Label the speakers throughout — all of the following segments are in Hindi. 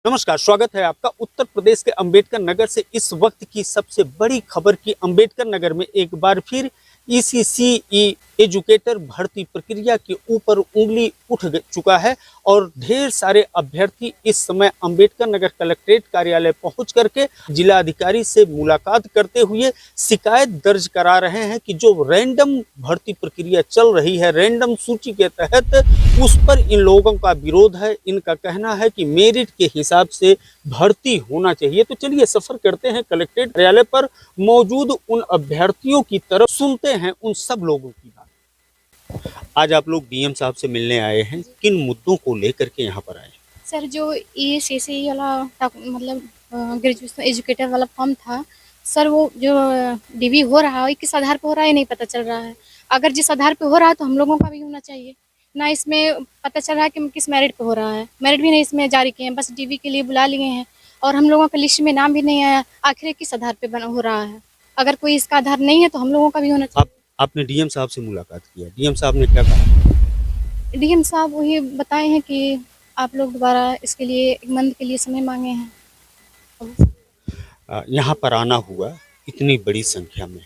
Speaker 1: नमस्कार, स्वागत है आपका उत्तर प्रदेश के अंबेडकर नगर से। इस वक्त की सबसे बड़ी खबर की अंबेडकर नगर में एक बार फिर ईसीसीई एजुकेटर भर्ती प्रक्रिया के ऊपर उंगली उठ चुका है और ढेर सारे अभ्यर्थी इस समय अंबेडकर नगर कलेक्ट्रेट कार्यालय पहुंच करके जिला अधिकारी से मुलाकात करते हुए शिकायत दर्ज करा रहे हैं कि जो रैंडम भर्ती प्रक्रिया चल रही है, रैंडम सूची के तहत, उस पर इन लोगों का विरोध है। इनका कहना है कि मेरिट के हिसाब से भर्ती होना चाहिए। तो चलिए सफर करते हैं कलेक्ट्रेट कार्यालय पर मौजूद उन अभ्यर्थियों की तरफ, सुनते हैं उन सब लोगों की बात। आज आप लोग डीएम साहब से मिलने आए हैं, किन मुद्दों को लेकर के यहाँ पर आए?
Speaker 2: सर, जो ईसीसी वाला मतलब ग्रेजुएशन एजुकेटर वाला फॉर्म था सर, वो जो डीवी हो रहा है किस आधार पर हो रहा है नहीं पता चल रहा है। अगर जिस आधार पे हो रहा है तो हम लोगों का भी होना चाहिए ना। इसमें पता चल रहा है कि किस मेरिट पे हो रहा है। मेरिट भी नहीं इसमें जारी किए हैं, बस डीवी के लिए बुला लिए हैं और हम लोगों का लिस्ट में नाम भी नहीं आया। आखिर किस आधार पे बना हो रहा है? अगर कोई इसका आधार नहीं है तो हम लोगों का भी होना चाहिए।
Speaker 1: आपने डीएम साहब से मुलाकात किया, डीएम साहब ने क्या कहा?
Speaker 2: डीएम साहब वही बताए हैं कि आप लोग दोबारा इसके लिए 1 मंथ के लिए समय मांगे हैं।
Speaker 1: यहाँ पर आना हुआ इतनी बड़ी संख्या में,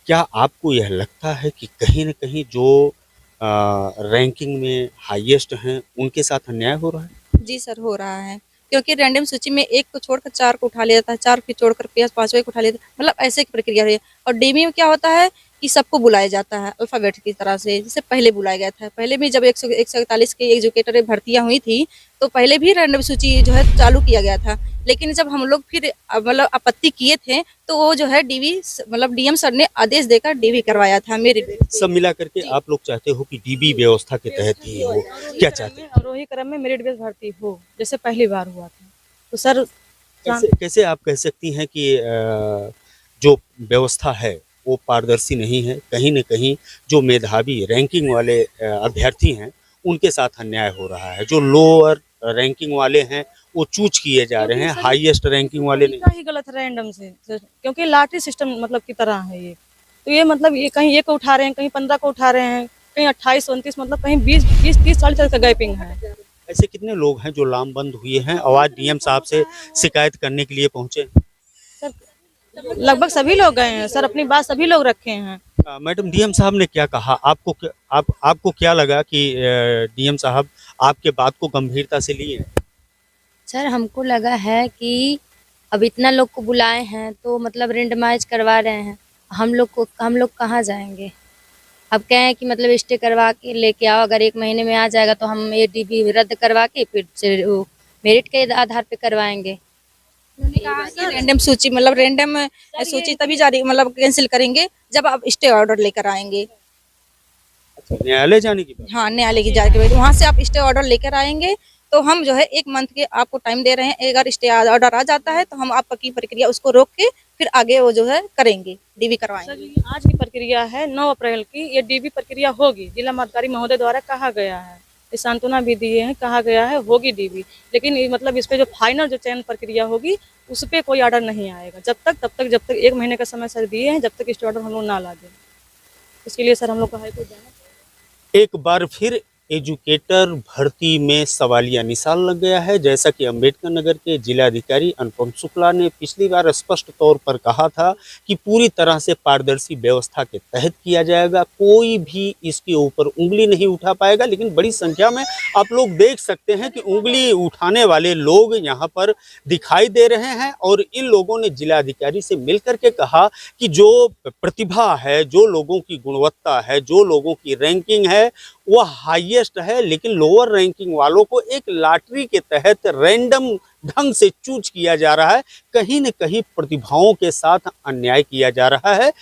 Speaker 1: क्या आपको यह लगता है कि कहीं न कहीं जो रैंकिंग में हाईएस्ट हैं उनके साथ अन्याय हो रहा है?
Speaker 3: जी सर, हो रहा है, क्योंकि रैंडम सूची में 1 को छोड़कर 4 को उठा लिया जाता है, 4 को छोड़कर 5वें को उठा लिया जाता है, मतलब ऐसे की प्रक्रिया है। और डीमी में क्या होता है कि सबको बुलाया जाता है अल्फाबेट की तरह से, जैसे पहले बुलाया गया था। पहले भी जब 141 की एजुकेटर भर्तियां हुई थी तो पहले भी रैंडम सूची जो है चालू किया गया था। लेकिन जब हम लोग फिर मतलब आपत्ति किए थे तो वो जो है डीवी मतलब डीएम सर ने आदेश देकर डीवी करवाया था। मेरे
Speaker 1: सब मिला करके आप लोग चाहते हो कि डीबी व्यवस्था के तहत ही हो, क्या चाहते हैं?
Speaker 4: और वही क्रम में मेरिट बेस भर्ती हो जैसे पहली बार हुआ था। तो सर
Speaker 1: कैसे आप कह सकती हैं कि जो व्यवस्था है वो पारदर्शी नहीं है? कहीं न कहीं जो मेधावी रैंकिंग वाले अभ्यर्थी हैं उनके साथ अन्याय हो रहा है। जो लोअर रैंकिंग वाले हैं वो चूज किए जा रहे हैं, हाईएस्ट रैंकिंग वाले नहीं।
Speaker 4: ही गलत है रैंडम से सर, क्योंकि लॉटरी सिस्टम मतलब की तरह है ये। तो ये मतलब ये कहीं 1 को उठा रहे हैं, कहीं 15 को उठा रहे हैं, कहीं 28 29, मतलब कहीं 20 20 30 40 तक का गैपिंग है।
Speaker 1: ऐसे कितने लोग हैं जो लामबंद हुए हैं और आज डीएम साहब से शिकायत करने के लिए पहुंचे?
Speaker 4: सर लगभग सभी लोग गए हैं सर, अपनी बात सभी लोग रखे हैं।
Speaker 1: मैडम, डीएम साहब ने क्या कहा? आपको क्या लगा कि डीएम साहब आपके बात को गंभीरता से लिए?
Speaker 5: सर, हमको लगा है कि अब इतना लोग को बुलाए हैं तो मतलब रेंडमाइज करवा रहे हैं। हम लोग कहाँ जाएंगे? अब क्या है कि मतलब स्टे करवा के लेके आओ, अगर 1 महीने में आ जाएगा तो हम ये डीबी रद्द करवा के फिर से वो मेरिट के आधार पे करवाएंगे।
Speaker 3: रैंडम सूची मतलब रैंडम सूची तभी जारी मतलब कैंसिल करेंगे जब आप स्टे ऑर्डर लेकर आएंगे।
Speaker 1: अच्छा, न्यायालय जाने की बात?
Speaker 3: हाँ, न्यायालय की जाके वहाँ से आप स्टे ऑर्डर लेकर आएंगे तो हम जो है 1 मंथ के आपको टाइम दे रहे हैं। अगर स्टे ऑर्डर आ जाता है तो हम आपकी प्रक्रिया उसको रोक के फिर आगे वो जो है करेंगे, डीवी करवाएंगे।
Speaker 4: आज की प्रक्रिया है 9 अप्रैल की, ये डीबी प्रक्रिया होगी। जिला अधिकारी महोदय द्वारा कहा गया है, ये सांत्वना भी दिए हैं, कहा गया है होगी डीबी। लेकिन मतलब इस पे जो फाइनल जो चयन प्रक्रिया होगी उस पर कोई ऑर्डर नहीं आएगा जब तक 1 महीने का समय सर दिए हैं, जब तक स्टे ऑर्डर हम लोग ना ला दें। इसके लिए सर हम लोग को हाईकोर्ट जाना।
Speaker 1: एक बार फिर एजुकेटर भर्ती में सवालिया निशान लग गया है। जैसा कि अंबेडकर नगर के जिलाधिकारी अनुपम शुक्ला ने पिछली बार स्पष्ट तौर पर कहा था कि पूरी तरह से पारदर्शी व्यवस्था के तहत किया जाएगा, कोई भी इसके ऊपर उंगली नहीं उठा पाएगा। लेकिन बड़ी संख्या में आप लोग देख सकते हैं कि उंगली उठाने वाले लोग यहाँ पर दिखाई दे रहे हैं और इन लोगों ने जिलाधिकारी से मिलकर के कहा कि जो प्रतिभा है, जो लोगों की गुणवत्ता है, जो लोगों की रैंकिंग है वो हाईएस्ट है, लेकिन लोअर रैंकिंग वालों को एक लॉटरी के तहत रैंडम ढंग से चूज किया जा रहा है। कहीं न कहीं प्रतिभाओं के साथ अन्याय किया जा रहा है।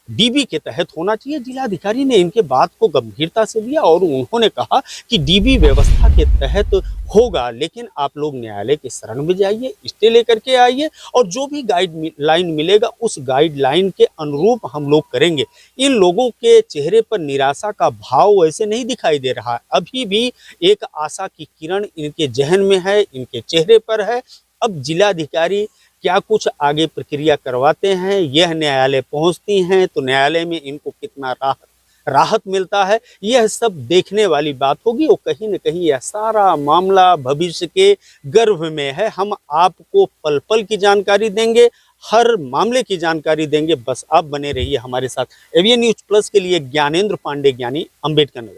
Speaker 1: डीबी के तहत होना चाहिए। जिलाधिकारी ने इनके बात को गंभीरता से लिया और उन्होंने कहा कि डीबी व्यवस्था के तहत होगा, लेकिन आप लोग न्यायालय के शरण में जाइए, स्टे लेकर के आइए और जो भी गाइडलाइन मिलेगा उस गाइडलाइन के अनुरूप हम लोग करेंगे। इन लोगों के चेहरे पर निराशा का भाव वैसे नहीं दिखाई दे रहा है, अभी भी एक आशा की किरण इनके जहन में है, इनके चेहरे पर है। अब जिलाधिकारी क्या कुछ आगे प्रक्रिया करवाते हैं, यह न्यायालय पहुंचती हैं तो न्यायालय में इनको कितना राहत राहत मिलता है, यह सब देखने वाली बात होगी। और कहीं न कहीं यह सारा मामला भविष्य के गर्भ में है। हम आपको पल पल की जानकारी देंगे, हर मामले की जानकारी देंगे। बस आप बने रहिए हमारे साथ। एवीएन न्यूज़ प्लस के लिए ज्ञानेंद्र पांडे, ज्ञानी, अम्बेडकर नगर।